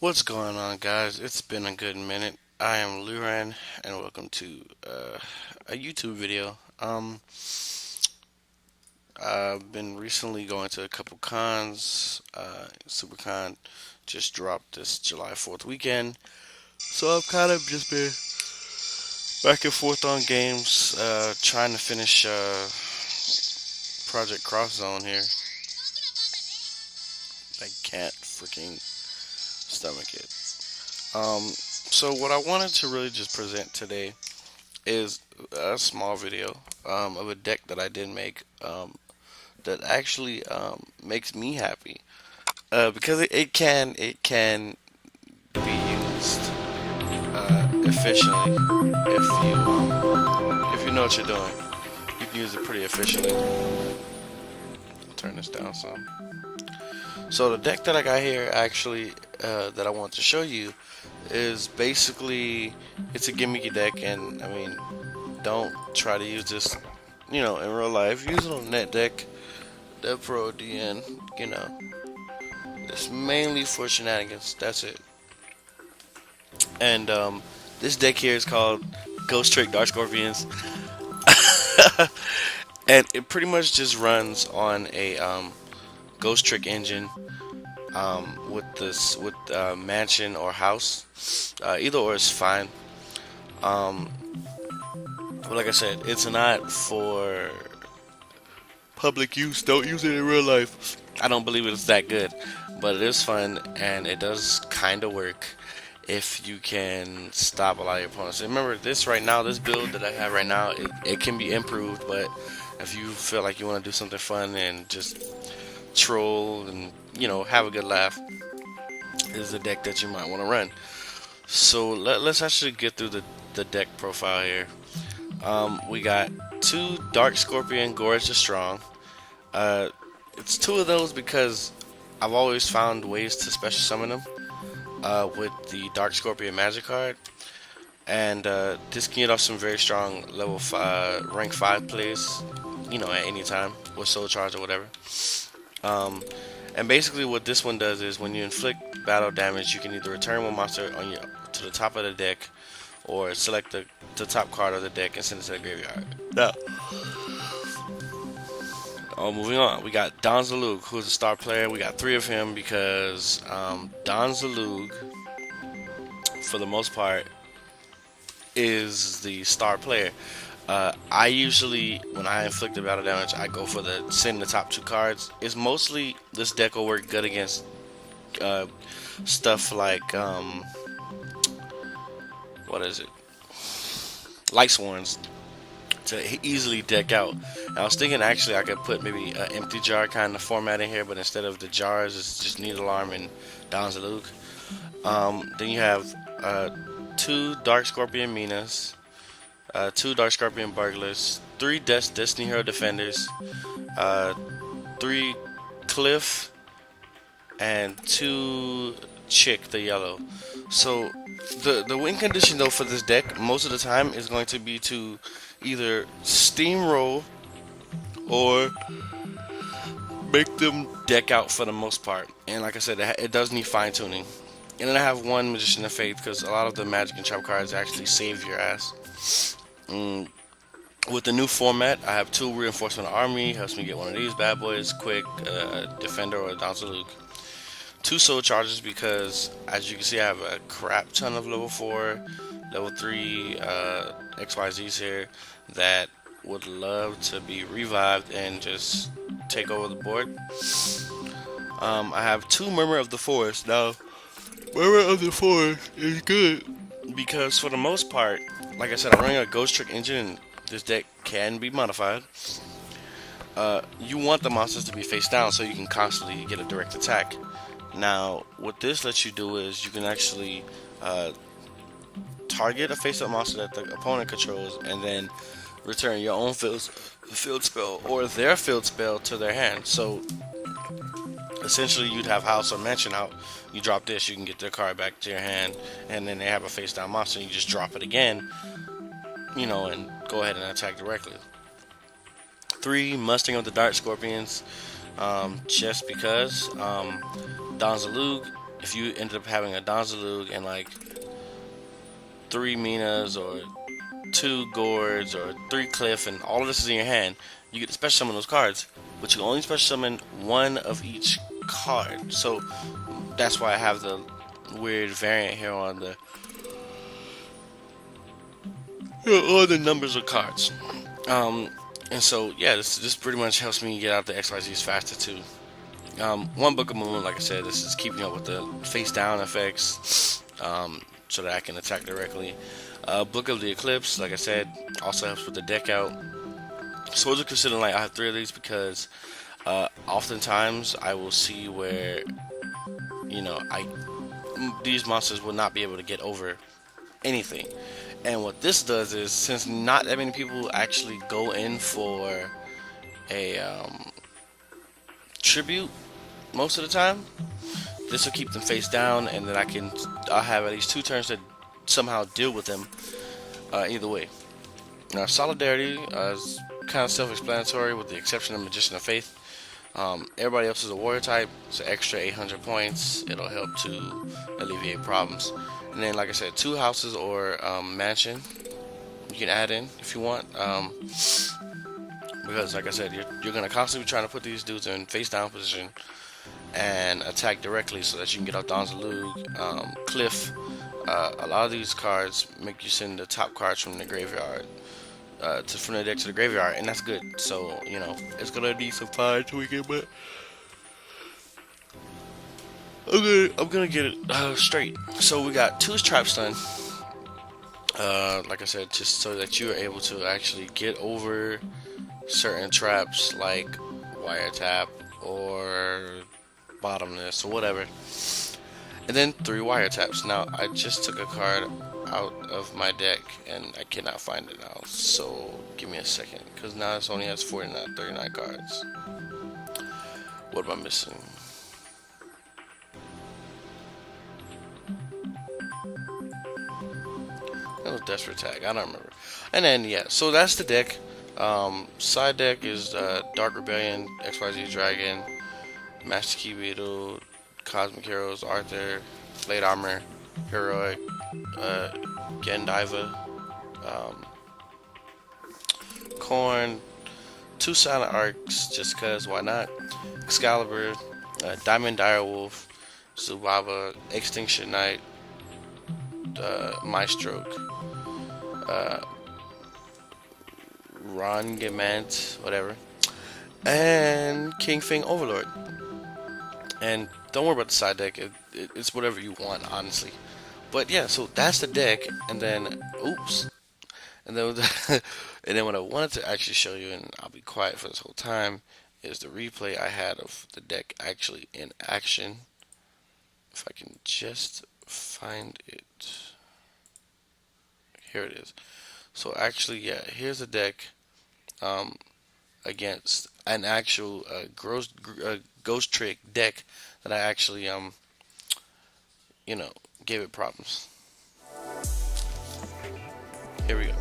What's going on, guys? It's been a good minute. I am Luran, and welcome to a YouTube video. I've been recently going to a couple cons. SuperCon just dropped this July 4th weekend, so I've kind of just been back and forth on games, trying to finish Project Cross Zone here. I can't freaking stomach it. So what I wanted to really just present today is a small video of a deck that I did make that actually makes me happy because it can be used efficiently if you know what you're doing. You can use it pretty efficiently. I'll turn this down some. So the deck that I got here actually that I want to show you is basically it's a gimmicky deck, and I mean, don't try to use this, in real life. Use it on net deck, DevPro, DN. It's mainly for shenanigans. That's it. And this deck here is called Ghostrick DarkScorpions, and it pretty much just runs on a Ghostrick engine with mansion or house. Either or is fine. But like I said, it's not for public use. Don't use it in real life. I don't believe it's that good, but it is fun and it does kind of work if you can stop a lot of your opponents. And remember, this right now, this build that I have right now, it can be improved, but if you feel like you want to do something fun and just troll and have a good laugh, is a deck that you might want to run. So let's actually get through the deck profile here. We got two DarkScorpion Gorge the Strong. It's two of those because I've always found ways to special summon them with the DarkScorpion magic card, and this can get off some very strong level rank 5 plays, at any time with Soul Charge or whatever. And basically what this one does is when you inflict battle damage, you can either return one monster to the top of the deck, or select the top card of the deck and send it to the graveyard. Now, moving on, we got Don Zalug, who's a star player. We got 3 of him because Don Zalug, for the most part, is the star player. I usually, when I inflict the battle damage, I go for send the top 2 cards. It's mostly, this deck will work good against stuff like, what is it? Light Sworns, to easily deck out. And I was thinking actually I could put maybe an empty jar kind of format in here, but instead of the jars, it's just Needle Arm and Don Zalug. Then you have 2 DarkScorpion Minas, 2 DarkScorpion Burglars, 3 Destiny Hero Defenders, 3 Cliff, and 2 Chick the Yellow. So the win condition though for this deck most of the time is going to be to either steamroll or make them deck out for the most part. And like I said, it does need fine tuning. And then I have 1 Magician of Faith because a lot of the magic and trap cards actually save your ass. With the new format, I have 2 Reinforcement Army, helps me get one of these bad boys quick, Defender or Don Zalug. 2 Soul Charges because, as you can see, I have a crap ton of level 4, level 3 XYZs here that would love to be revived and just take over the board. I have 2 Murmur of the Forest. Now, Murmur of the Forest is good because for the most part, like I said, I'm running a Ghostrick engine and this deck can be modified. You want the monsters to be face down so you can constantly get a direct attack. Now, what this lets you do is you can actually target a face-up monster that the opponent controls and then return your own field spell or their field spell to their hand. So essentially you'd have house or mansion out. You drop this, you can get their card back to your hand, and then they have a face-down monster, and you just drop it again, and go ahead and attack directly. 3 Mustang of the DarkScorpions, just because Don Zalug if you ended up having a Donzalug and like 3 Minas or 2 Gourds or 3 Cliff and all of this is in your hand, you get to special summon those cards, but you can only special summon one of each card. So that's why I have the weird variant here on the numbers of cards. And so yeah, this pretty much helps me get out the XYZs faster too. One Book of Moon, like I said, this is keeping up with the face down effects, so that I can attack directly. Book of the Eclipse, like I said, also helps with the deck out. Swords of Consider Light, I have 3 of these because oftentimes I will see where, you know, these monsters will not be able to get over anything. And what this does is, since not that many people actually go in for a tribute most of the time, this will keep them face down, and then I'll have at least 2 turns to somehow deal with them either way. Now, Solidarity is kind of self-explanatory with the exception of Magician of Faith. Everybody else is a warrior type, so extra 800 points. It'll help to alleviate problems. And then, like I said, 2 houses or mansion you can add in if you want. Because, like I said, you're going to constantly be trying to put these dudes in face down position and attack directly so that you can get off Donzalug, Cliff. A lot of these cards make you send the top cards from the graveyard from the deck to the graveyard, and that's good. So, you know, it's gonna need some time to tweak it, but I'm gonna get it straight. So we got 2 Trap Stun. Like I said, just so that you're able to actually get over certain traps like Wiretap or Bottomless or whatever. And then 3 Wiretaps. Now, I just took a card out of my deck and I cannot find it now. So, give me a second. Because now it only has 39 cards. What am I missing? That was Desperate Tag. I don't remember. And then, yeah. So, that's the deck. Side deck is Dark Rebellion, XYZ Dragon, Master Key Beetle, Cosmic Heroes, Arthur, Blade Armor, Heroic, Gendiva, Korn, 2 Silent Arcs, just cause, why not? Excalibur, Diamond Direwolf, Zubaba, Extinction Knight, Maestroke, Rongement, whatever, and King Fing Overlord. And don't worry about the side deck, it's whatever you want, honestly. But yeah, so that's the deck, and then, oops, and then, and then what I wanted to actually show you, and I'll be quiet for this whole time, is the replay I had of the deck actually in action. If I can just find it. Here it is. So actually, yeah, here's the deck against an actual Ghostrick deck that I actually, you know, gave it problems. Here we go.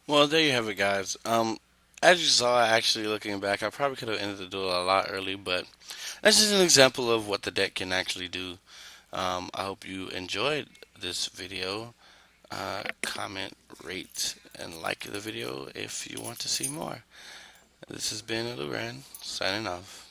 Well, there you have it, guys. As you saw, actually looking back, I probably could have ended the duel a lot early, but that's just an example of what the deck can actually do. I hope you enjoyed this video. Comment, rate, and like the video if you want to see more. This has been Luran, signing off.